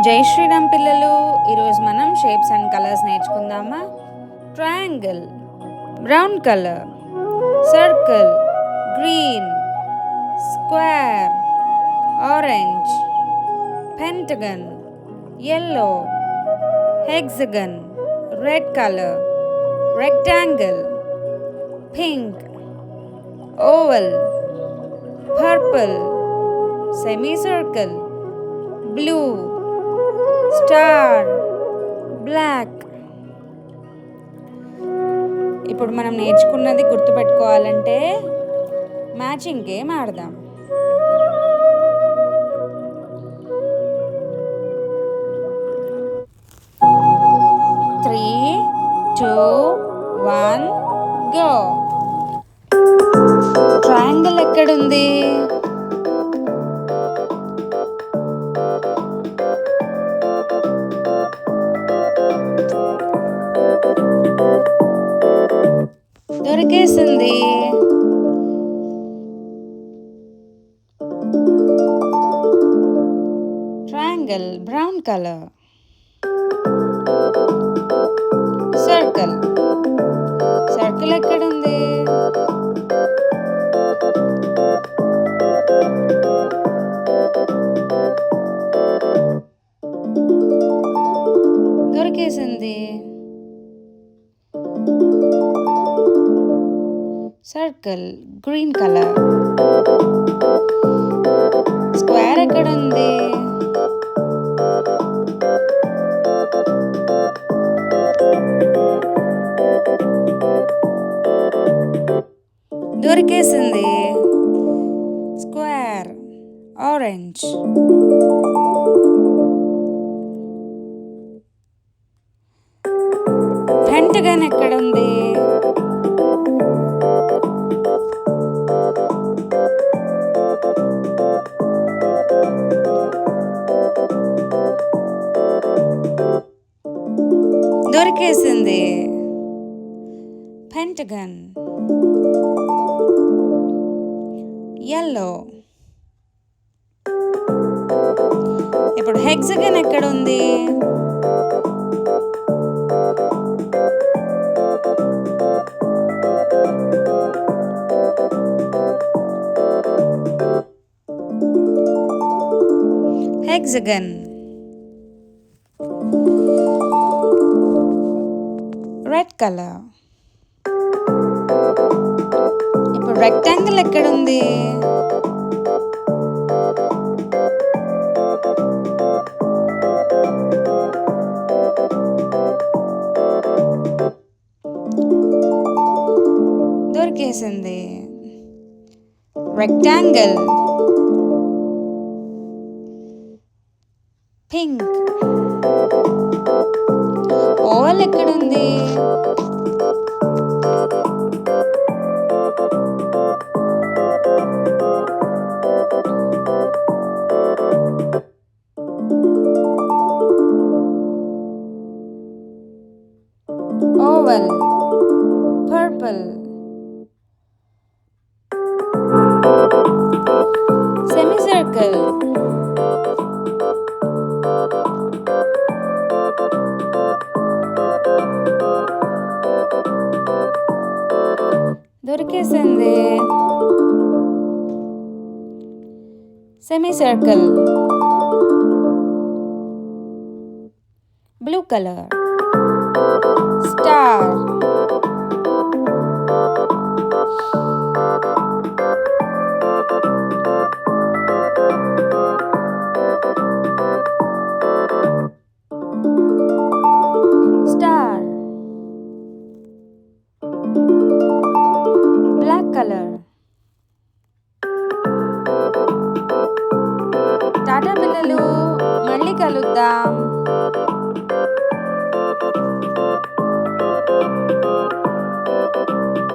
జై శ్రీరామ్ పిల్లలు, ఈరోజు మనం షేప్స్ అండ్ కలర్స్ నేర్చుకుందామా? Triangle brown colour, circle green, square orange, pentagon yellow, hexagon red color, rectangle pink, oval purple, semicircle blue, star black. ఇప్పుడు మనం నేర్చుకున్నది గుర్తుపెట్టుకోవాలంటే మ్యాచింగ్ గేమ్ ఆడదాం. 3, 2, 1 గో. ట్రయాంగిల్ ఎక్కడుంది? దొరికేసింది. Triangle brown colour. Circle circle ఎక్కడుంది? దొరికేసింది. Circle green colour. Square ఎక్కడుంది? దొరికేసింది. Square orange. పెంటగన్ ఎక్కడుంది? దొరికేసింది. Pentagon yellow. ఇప్పుడు హెక్సగన్ ఎక్కడుంది? Hexagon red colour. ఇప్పుడు రెక్టాంగిల్ ఎక్కడుంది? దొరికేసింది. Rectangle pink. ఓవల్ ఎక్కడుంది? Oval purple. సెమీసర్కిల్ దొరికేసింది. Semicircle blue colour. Star star black colour. Tata పిల్లలు, మళ్ళీ కలుద్దాం.